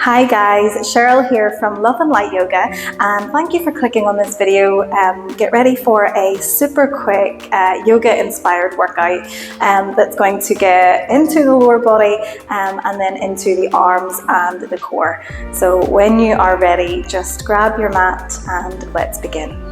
Hi guys, Cheryl here from Love and Light Yoga, and thank you for clicking on this video. Get ready for a super quick yoga inspired workout that's going to get into the lower body and then into the arms and the core. So when you are ready, just grab your mat and let's begin.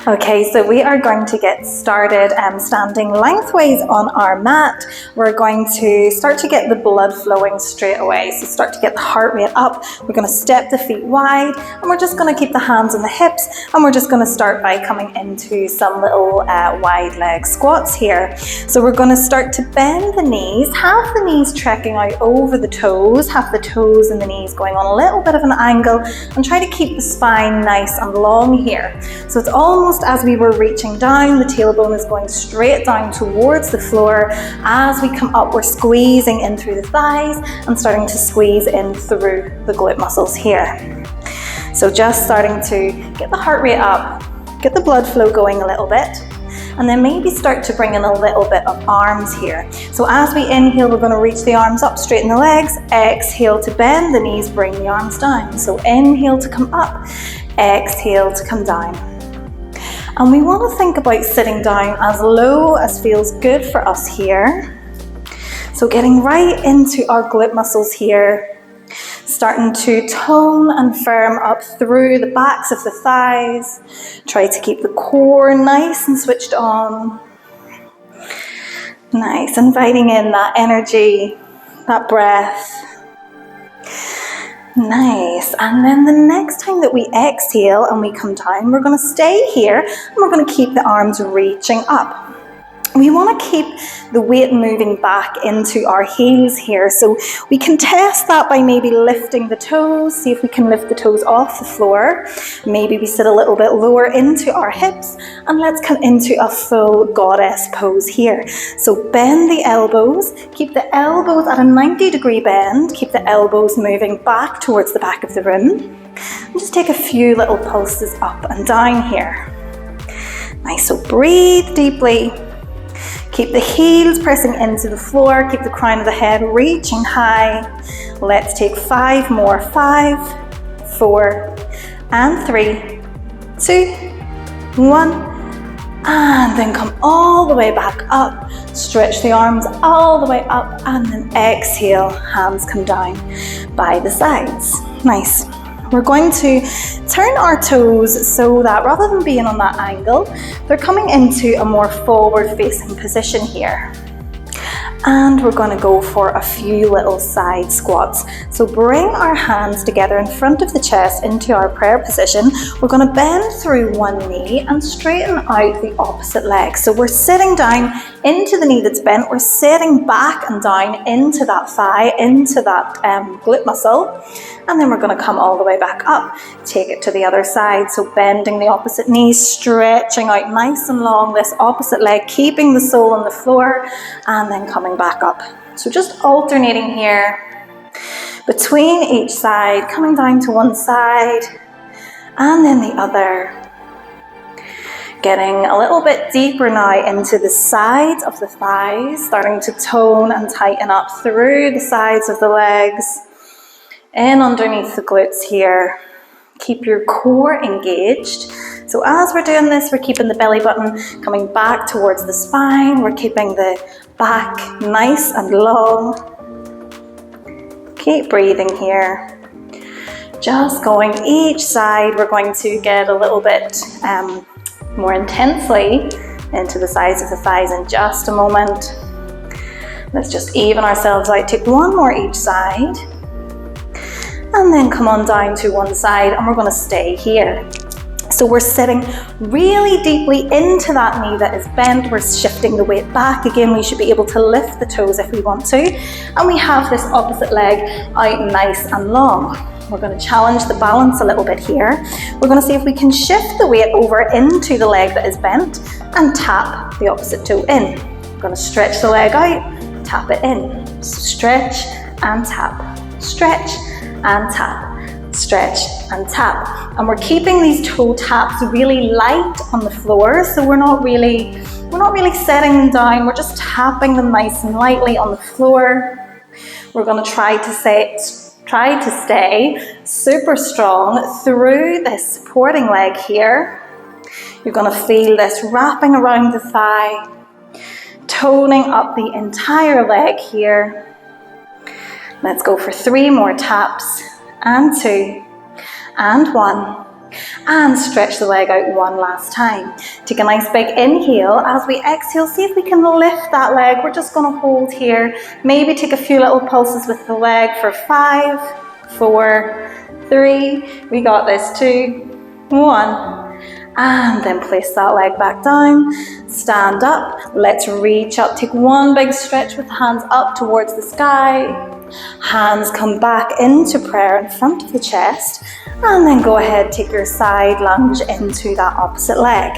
Okay, so we are going to get started standing lengthways on our mat. We're going to start to get the blood flowing straight away. So start to get the heart rate up. We're going to step the feet wide and we're just going to keep the hands on the hips, and we're just going to start by coming into some little wide leg squats here. So we're going to start to bend the knees, half the knees trekking out over the toes, half the toes and the knees going on a little bit of an angle, and try to keep the spine nice and long here. So it's almost as we were reaching down, the tailbone is going straight down towards the floor. As we come up, we're squeezing in through the thighs and starting to squeeze in through the glute muscles here. So just starting to get the heart rate up, get the blood flow going a little bit, and then maybe start to bring in a little bit of arms here. So as we inhale, we're going to reach the arms up, straighten the legs. Exhale to bend the knees, bring the arms down. So inhale to come up, exhale to come down. And we want to think about sitting down as low as feels good for us here. So getting right into our glute muscles here, starting to tone and firm up through the backs of the thighs. Try to keep the core nice and switched on. Nice, inviting in that energy, that breath. Nice, and then the next time that we exhale and we come down, we're going to stay here and we're going to keep the arms reaching up. We want to keep the weight moving back into our heels here, so we can test that by maybe lifting the toes, see if we can lift the toes off the floor. Maybe we sit a little bit lower into our hips, and let's come into a full goddess pose here. So bend the elbows, keep the elbows at a 90-degree bend, keep the elbows moving back towards the back of the room, and just take a few little pulses up and down here. Nice, so breathe deeply. Keep the heels pressing into the floor, keep the crown of the head reaching high. Let's take 5 more. 5, 4, and 3, 2, 1. And then come all the way back up. Stretch the arms all the way up, and then exhale, hands come down by the sides. Nice. We're going to turn our toes so that rather than being on that angle, they're coming into a more forward-facing position here. And we're going to go for a few little side squats. So bring our hands together in front of the chest into our prayer position. We're going to bend through one knee and straighten out the opposite leg. So we're sitting down into the knee that's bent. We're sitting back and down into that thigh, into that glute muscle. And then we're going to come all the way back up. Take it to the other side. So bending the opposite knee, stretching out nice and long this opposite leg, keeping the sole on the floor, and then coming back up. So just alternating here between each side, coming down to one side and then the other. Getting a little bit deeper now into the sides of the thighs, starting to tone and tighten up through the sides of the legs. In underneath the glutes here. Keep your core engaged. So as we're doing this, we're keeping the belly button coming back towards the spine. We're keeping the back nice and long. Keep breathing here. Just going each side. We're going to get a little bit more intensely into the sides of the thighs in just a moment. Let's just even ourselves out. Take one more each side. And then come on down to one side, and we're going to stay here. So we're sitting really deeply into that knee that is bent. We're shifting the weight back. Again, we should be able to lift the toes if we want to. And we have this opposite leg out nice and long. We're going to challenge the balance a little bit here. We're going to see if we can shift the weight over into the leg that is bent and tap the opposite toe in. We're going to stretch the leg out, tap it in. So stretch and tap, stretch and tap, stretch and tap. And we're keeping these toe taps really light on the floor, so we're not really We're not really setting them down, we're just tapping them nice and lightly on the floor. We're going to try to stay super strong through this supporting leg here. You're going to feel this wrapping around the thigh, toning up the entire leg here. Let's go for 3 more taps, and 2, and 1. And stretch the leg out one last time. Take a nice big inhale. As we exhale, see if we can lift that leg. We're just going to hold here. Maybe take a few little pulses with the leg for 5, 4, 3. We got this. 2, 1. And then place that leg back down. Stand up. Let's reach up. Take one big stretch with the hands up towards the sky. Hands come back into prayer in front of the chest. And then go ahead, take your side lunge into that opposite leg.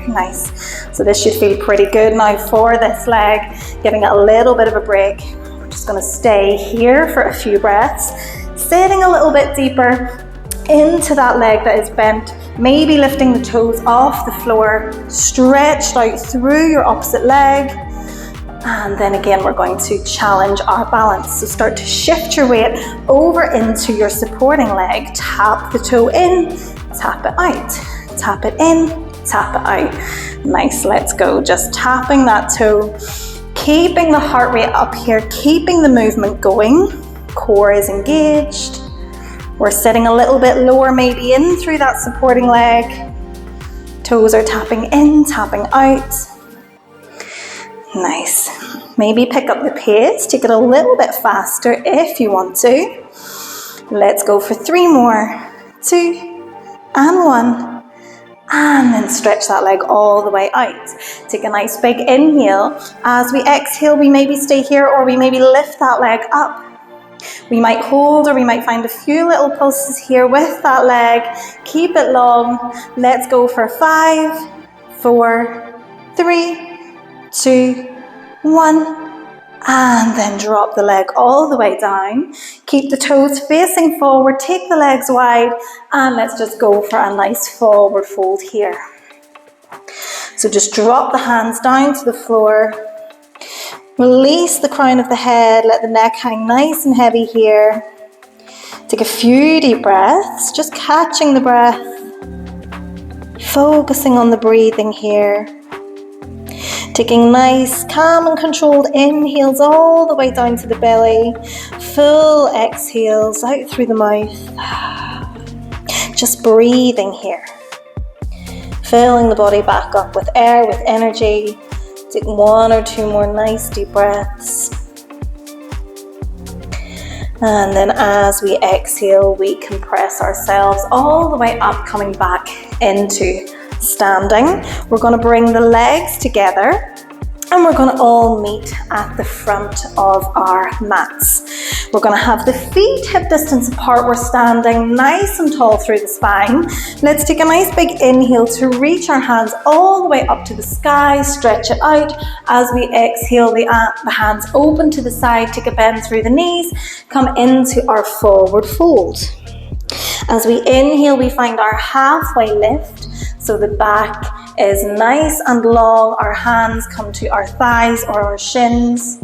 Nice. So this should feel pretty good now for this leg. Giving it a little bit of a break. We're just going to stay here for a few breaths. Sitting a little bit deeper into that leg that is bent. Maybe lifting the toes off the floor. Stretched out through your opposite leg. And then again, we're going to challenge our balance. So start to shift your weight over into your supporting leg. Tap the toe in, tap it out. Tap it in, tap it out. Nice, let's go. Just tapping that toe. Keeping the heart rate up here, keeping the movement going. Core is engaged. We're sitting a little bit lower, maybe in through that supporting leg. Toes are tapping in, tapping out. Nice. Maybe pick up the pace, take it a little bit faster if you want to. Let's go for 3 more. 2, and 1. And then stretch that leg all the way out. Take a nice big inhale. As we exhale, we maybe stay here or we maybe lift that leg up. We might hold or we might find a few little pulses here with that leg. Keep it long. Let's go for 5, 4, 3, 2, 1, and then drop the leg all the way down. Keep the toes facing forward, take the legs wide, and let's just go for a nice forward fold here. So just drop the hands down to the floor. Release the crown of the head, let the neck hang nice and heavy here. Take a few deep breaths, just catching the breath, focusing on the breathing here. Taking nice, calm and controlled inhales all the way down to the belly. Full exhales out through the mouth. Just breathing here. Filling the body back up with air, with energy. Take 1 or 2 more nice deep breaths. And then as we exhale, we compress ourselves all the way up, coming back into standing. We're going to bring the legs together and we're going to all meet at the front of our mats. We're going to have the feet hip distance apart. We're standing nice and tall through the spine. Let's take a nice big inhale to reach our hands all the way up to the sky. Stretch it out. As we exhale, the hands open to the side. Take a bend through the knees. Come into our forward fold. As we inhale, we find our halfway lift. So the back is nice and long. Our hands come to our thighs or our shins.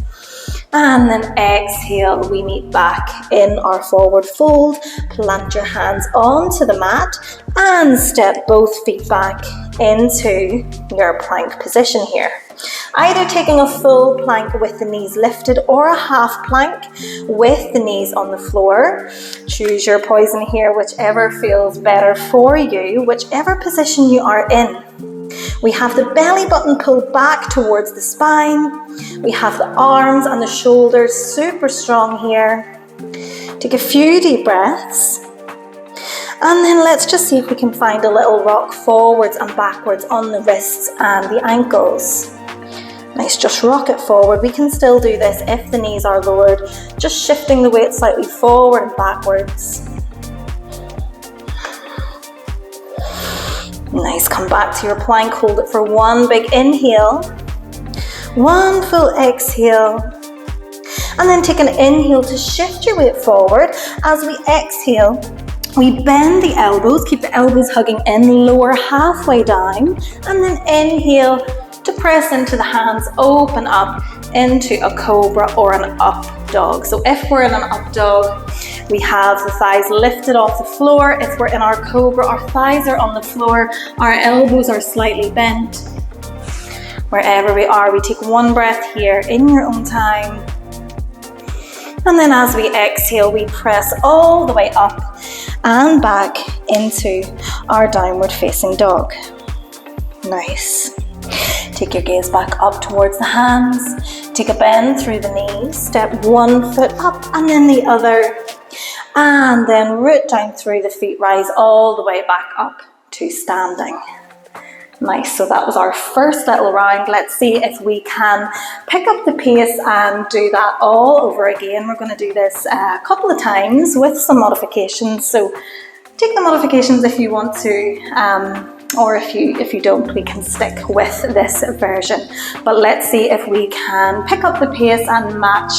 And then exhale, we meet back in our forward fold. Plant your hands onto the mat and step both feet back into your plank position here. Either taking a full plank with the knees lifted or a half plank with the knees on the floor. Choose your poison here, whichever feels better for you, whichever position you are in. We have the belly button pulled back towards the spine. We have the arms and the shoulders super strong here. Take a few deep breaths. And then let's just see if we can find a little rock forwards and backwards on the wrists and the ankles. Nice, just rock it forward. We can still do this if the knees are lowered. Just shifting the weight slightly forward and backwards. Nice, come back to your plank. Hold it for 1 big inhale. 1 full exhale. And then take an inhale to shift your weight forward. As we exhale, we bend the elbows. Keep the elbows hugging in. Lower halfway down. And then inhale. to press into the hands, open up into a cobra or an up dog. So if we're in an up dog, we have the thighs lifted off the floor. If we're in our cobra, our thighs are on the floor, our elbows are slightly bent. Wherever we are, we take one breath here in your own time. And then as we exhale, we press all the way up and back into our downward facing dog. Nice. Take your gaze back up towards the hands. Take a bend through the knees. Step one foot up and then the other. And then root down through the feet. Rise all the way back up to standing. Nice, so that was our first little round. Let's see if we can pick up the pace and do that all over again. We're going to do this a couple of times with some modifications. So take the modifications if you want to, or if you don't, we can stick with this version. But let's see if we can pick up the pace and match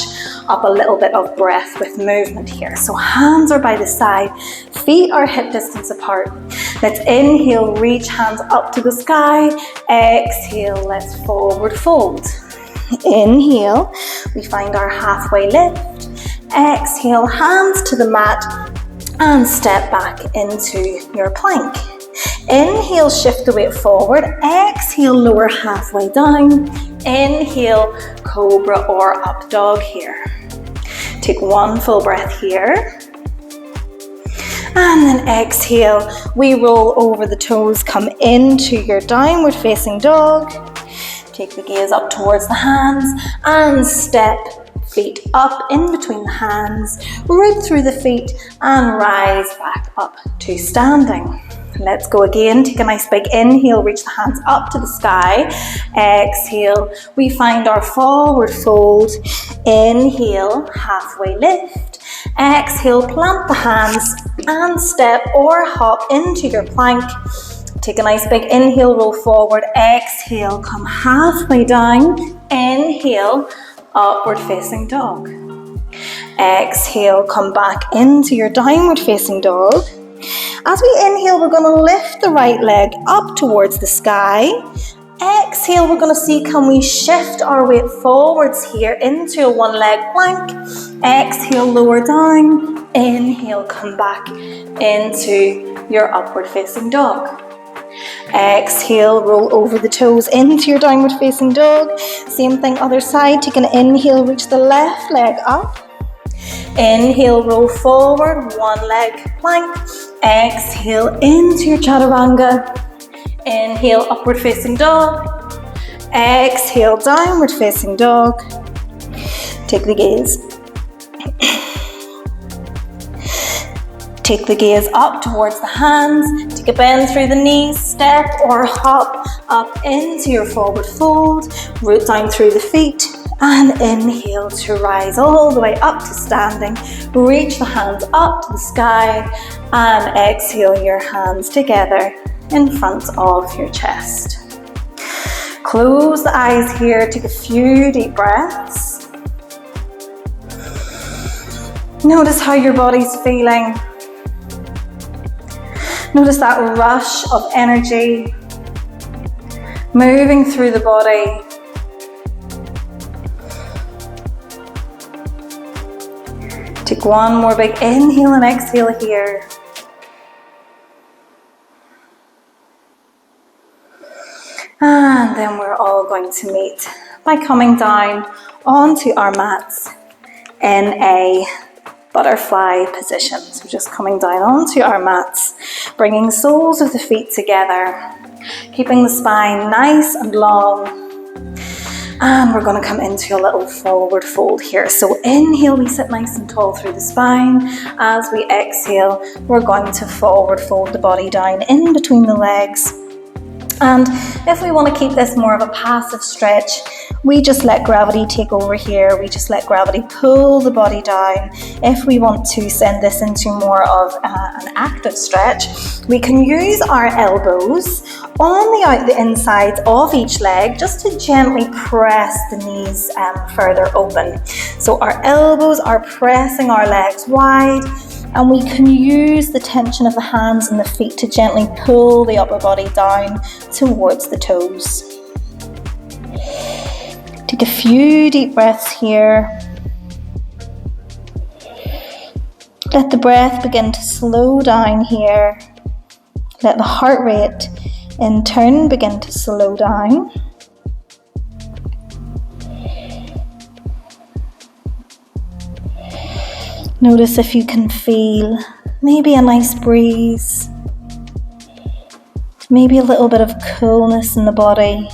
up a little bit of breath with movement here. So hands are by the side, feet are hip distance apart. Let's inhale, reach hands up to the sky. Exhale, let's forward fold. Inhale, we find our halfway lift. Exhale, hands to the mat and step back into your plank. Inhale, shift the weight forward. Exhale, lower halfway down. Inhale, cobra or up dog here. Take one full breath here. And then exhale, we roll over the toes, come into your downward facing dog. Take the gaze up towards the hands and step feet up in between the hands. Root through the feet and rise back up to standing. Let's go again. Take a nice big inhale, reach the hands up to the sky. Exhale, we find our forward fold. Inhale, halfway lift. Exhale, plant the hands and step or hop into your plank. Take a nice big inhale, roll forward. Exhale, come halfway down. Inhale, upward facing dog. Exhale, come back into your downward facing dog. As we inhale, we're going to lift the right leg up towards the sky. Exhale, we're going to see, can we shift our weight forwards here into a one leg plank. Exhale, lower down. Inhale, come back into your upward facing dog. Exhale, roll over the toes into your downward facing dog. Same thing, other side. Take an inhale, reach the left leg up. Inhale, roll forward, one leg plank. Exhale, into your chaturanga. Inhale, upward facing dog. Exhale, downward facing dog. Take the gaze. Take the gaze up towards the hands. Take a bend through the knees. Step or hop up into your forward fold. Root down through the feet. And inhale to rise all the way up to standing. Reach the hands up to the sky. And exhale your hands together in front of your chest. Close the eyes here. Take a few deep breaths. Notice how your body's feeling. Notice that rush of energy moving through the body. Take one more big inhale and exhale here. And then we're all going to meet by coming down onto our mats in a butterfly position. So just coming down onto our mats, bringing the soles of the feet together, keeping the spine nice and long. And we're going to come into a little forward fold here. So inhale, we sit nice and tall through the spine. As we exhale, we're going to forward fold the body down in between the legs. And if we want to keep this more of a passive stretch, we just let gravity take over here. We just let gravity pull the body down. If we want to send this into more of an active stretch, we can use our elbows on the insides of each leg just to gently press the knees further open. So our elbows are pressing our legs wide, and we can use the tension of the hands and the feet to gently pull the upper body down towards the toes. Take a few deep breaths here. Let the breath begin to slow down here. Let the heart rate in turn begin to slow down. Notice if you can feel maybe a nice breeze, maybe a little bit of coolness in the body.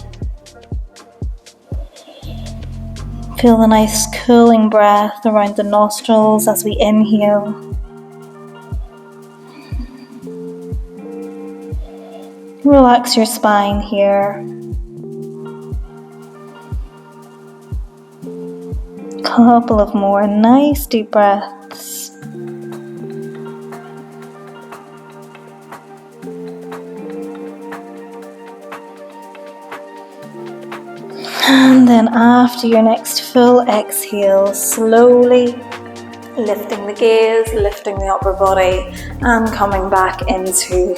Feel the nice cooling breath around the nostrils as we inhale. Relax your spine here. Couple of more nice deep breaths. And then after your next full exhale, slowly lifting the gaze, lifting the upper body, and coming back into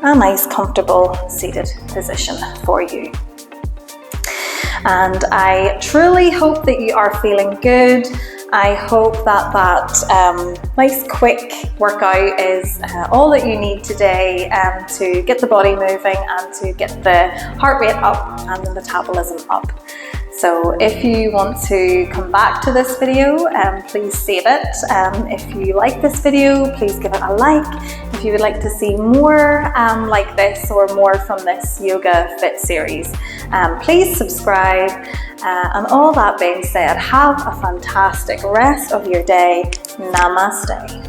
a nice comfortable seated position for you. And I truly hope that you are feeling good. I hope that nice quick workout is all that you need today to get the body moving and to get the heart rate up and the metabolism up. So if you want to come back to this video, please save it. If you like this video, please give it a like. If you would like to see more like this or more from this Yoga Fit series, please subscribe. And all that being said, have a fantastic rest of your day. Namaste.